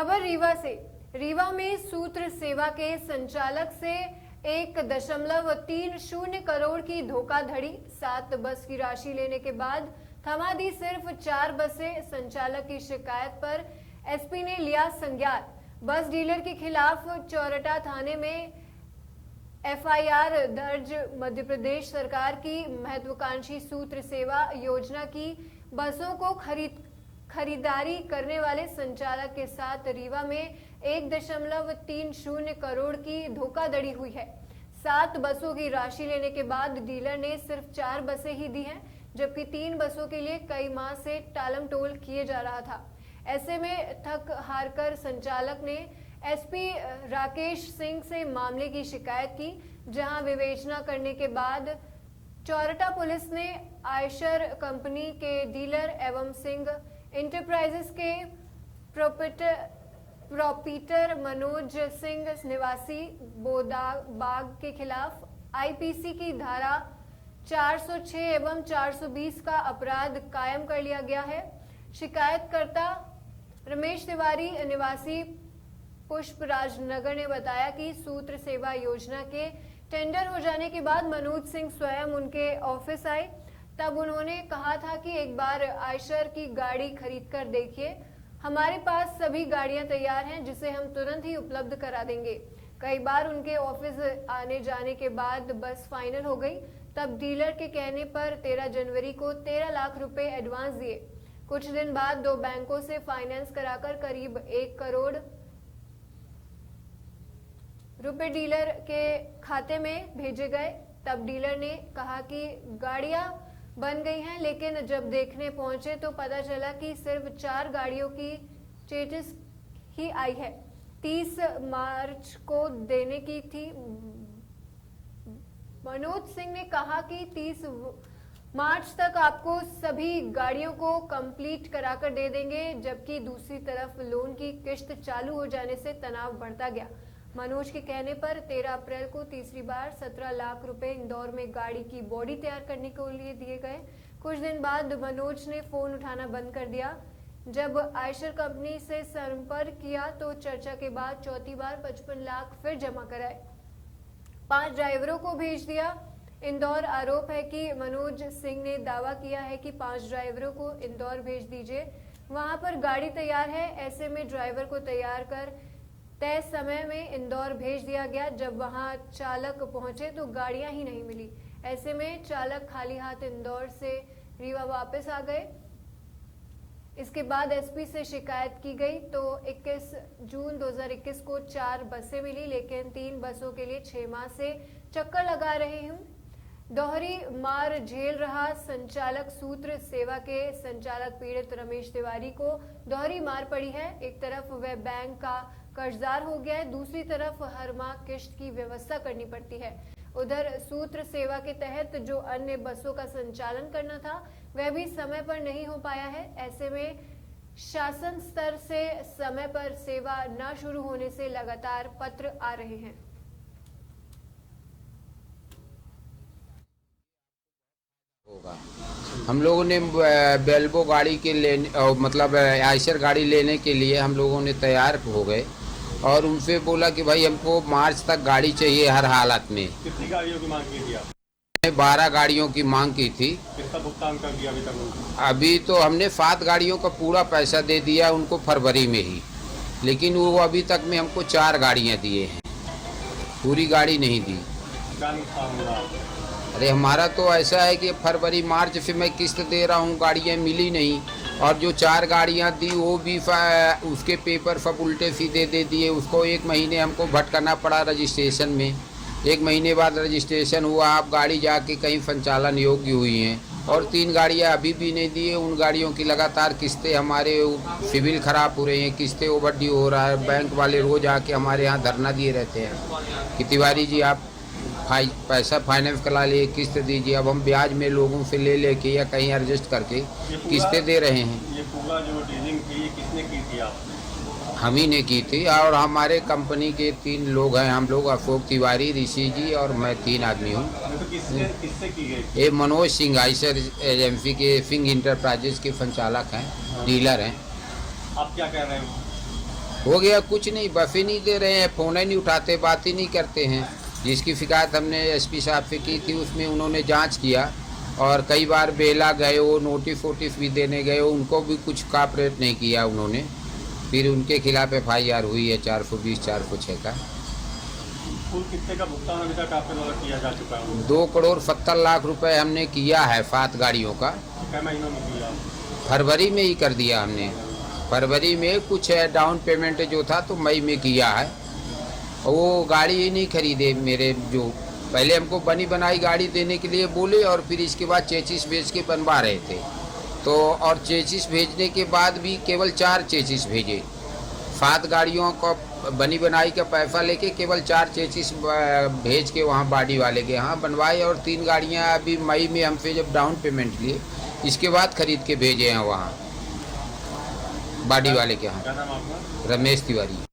खबर रीवा से। रीवा में सूत्र सेवा के संचालक से 1.30 करोड़ की धोखाधड़ी, 7 बस की राशि लेने के बाद थमा दी सिर्फ 4 बसें। संचालक की शिकायत पर एसपी ने लिया संज्ञान। बस डीलर के खिलाफ चौरटा थाने में एफआईआर दर्ज। मध्य प्रदेश सरकार की महत्वाकांक्षी सूत्र सेवा योजना की बसों को खरीदारी करने वाले संचालक के साथ रीवा में 1.30 करोड़ की धोखाधड़ी हुई है। 7 बसों की राशि लेने के बाद डीलर ने सिर्फ 4 बसें ही दी हैं, जबकि 3 बसों के लिए कई माह से टालम टोल किए जा रहा था। ऐसे में थक हारकर संचालक ने एसपी राकेश सिंह से मामले की शिकायत की, जहां विवेचना करने के बाद चौरटा पुलिस ने आयशर कंपनी के डीलर एवं सिंह इंटरप्राइजेस के प्रोपीटर मनोज सिंह निवासी बोदाबाग के खिलाफ आईपीसी की धारा 406 एवं 420 का अपराध कायम कर लिया गया है। शिकायतकर्ता रमेश तिवारी निवासी पुष्पराज नगर ने बताया कि सूत्र सेवा योजना के टेंडर हो जाने के बाद मनोज सिंह स्वयं उनके ऑफिस आए। तब उन्होंने कहा था कि एक बार आयशर की गाड़ी खरीद कर देखिए, हमारे पास सभी गाड़ियां तैयार हैं जिसे हम तुरंत ही उपलब्ध करा देंगे। कई बार उनके ऑफिस आने जाने के बाद बस फाइनल हो गई। तब डीलर के कहने पर 13 जनवरी को 13 लाख रुपए एडवांस दिए। कुछ दिन बाद 2 बैंकों से फाइनेंस कराकर करीब 1 करोड़ रुपए डीलर के खाते में भेजे गए। तब डीलर ने कहा कि गाड़ियां बन गई हैं, लेकिन जब देखने पहुंचे तो पता चला कि सिर्फ 4 गाड़ियों की स्टेटस ही आई है। 30 मार्च को देने की थी। मनोज सिंह ने कहा कि 30 मार्च तक आपको सभी गाड़ियों को कंप्लीट कराकर दे देंगे, जबकि दूसरी तरफ लोन की किश्त चालू हो जाने से तनाव बढ़ता गया। मनोज के कहने पर 13 अप्रैल को तीसरी बार 17 लाख रुपए इंदौर में गाड़ी की बॉडी तैयार करने के लिए दिए गए। कुछ दिन बाद मनोज ने फोन उठाना बंद कर दिया। जब आयशर कंपनी से संपर्क किया तो चर्चा के बाद चौथी बार 55 लाख फिर जमा कराए। 5 ड्राइवरों को भेज दिया इंदौर। आरोप है कि मनोज सिंह ने दावा किया है कि 5 ड्राइवरों को इंदौर भेज दीजिए, वहां पर गाड़ी तैयार है। ऐसे में ड्राइवर को तैयार कर तय समय में इंदौर भेज दिया गया। जब वहां चालक पहुंचे तो गाड़ियां ही नहीं मिली। ऐसे में चालक खाली हाथ इंदौर से रीवा वापस आ गए। इसके बाद एसपी से शिकायत की गई तो 21 जून 2021 को 4 बसें मिली, लेकिन 3 बसों के लिए 6 माह से चक्कर लगा रहे हूं। दोहरी मार झेल रहा संचालक। सूत्र सेवा के संचालक पीड़ित रमेश तिवारी को दोहरी मार पड़ी है। एक तरफ वह बैंक का कर्जदार हो गया है, दूसरी तरफ हर माह किश्त की व्यवस्था करनी पड़ती है। उधर सूत्र सेवा के तहत जो अन्य बसों का संचालन करना था वह भी समय पर नहीं हो पाया है। ऐसे में शासन स्तर से समय पर सेवा न शुरू होने से लगातार पत्र आ रहे हैं। होगा। हम लोगों ने बेल्बो गाड़ी के लेने मतलब आयशर गाड़ी लेने के लिए हम लोगों ने तैयार हो गए और उनसे बोला कि भाई हमको मार्च तक गाड़ी चाहिए हर हालत में। कितनी गाड़ियों की मांग की थी आपने? 12 गाड़ियों की मांग की थी। कितना भुगतान कर दिया अभी तक? अभी तो हमने 7 गाड़ियों का पूरा पैसा दे दिया उनको फरवरी में ही, लेकिन वो अभी तक में हमको 4 गाड़ियाँ दिए हैं, पूरी गाड़ी नहीं दी। क्या नुकसान हुआ? अरे हमारा तो ऐसा है कि फरवरी मार्च से मैं किस्त दे रहा हूँ, गाड़ियाँ मिली नहीं, और जो 4 गाड़ियाँ दी वो भी उसके पेपर सब उल्टे सीधे दे दिए। उसको 1 महीने हमको भटकना पड़ा रजिस्ट्रेशन में। 1 महीने बाद रजिस्ट्रेशन हुआ, आप गाड़ी जाके कहीं संचालन योग्य हुई हैं, और 3 गाड़ियाँ अभी भी नहीं दिए। उन गाड़ियों की लगातार किस्तें, हमारे सिविल खराब हो रही हैं, किस्तें ओवर ड्यू हो रहा है। बैंक वाले रोज आके हमारे यहाँ धरना दिए रहते हैं कि तिवारी जी आप पैसा फाइनेंस करा लिए, किस्त दीजिए। अब हम ब्याज में लोगों से ले लेके या कहीं एडजस्ट करके किस्तें दे रहे हैं। ये पूरा जो डीलिंग थी ये किसने की थी? आप? हम ही ने की थी, और हमारे कंपनी के 3 लोग हैं हम लोग, अशोक तिवारी, ऋषि जी और मैं 3 आदमी हूँ। तो किससे की गई? ये मनोज सिंह आयशर एजेंसी के सिंह इंटरप्राइजेस के संचालक हैं, डीलर हैं। आप क्या कह रहे हो? हो गया कुछ नहीं, बफ ही नहीं दे रहे हैं, फ़ोन ही नहीं उठाते, बात ही नहीं करते हैं। जिसकी शिकायत हमने एसपी साहब से की थी उसमें उन्होंने जांच किया और कई बार बेला गए, वो नोटिस वोटिस भी देने गए, उनको भी कुछ कॉपरेट नहीं किया उन्होंने। फिर उनके खिलाफ FIR हुई है 420 406 का। कुल कितने का भुगतान अभी तक आपके द्वारा किया जा चुका है? 2,70,00,000 रुपए हमने किया है 7 गाड़ियों का। कै महीनों में किया? फरवरी में ही कर दिया हमने। फरवरी में कुछ डाउन पेमेंट जो था तो मई में किया है। वो गाड़ी ही नहीं खरीदे मेरे, जो पहले हमको बनी बनाई गाड़ी देने के लिए बोले और फिर इसके बाद चेचिस भेज के बनवा रहे थे। तो और चेचिस भेजने के बाद भी केवल 4 चेचिस भेजे। 7 गाड़ियों को बनी बनाई का पैसा लेके केवल 4 चेचिस भेज के वहाँ बाडी वाले के यहाँ बनवाए और 3 गाड़ियाँ अभी मई में हमसे जब डाउन पेमेंट लिए इसके बाद खरीद के भेजे हैं वहाँ बाडी वाले के यहाँ। क्या नाम आपका? रमेश तिवारी।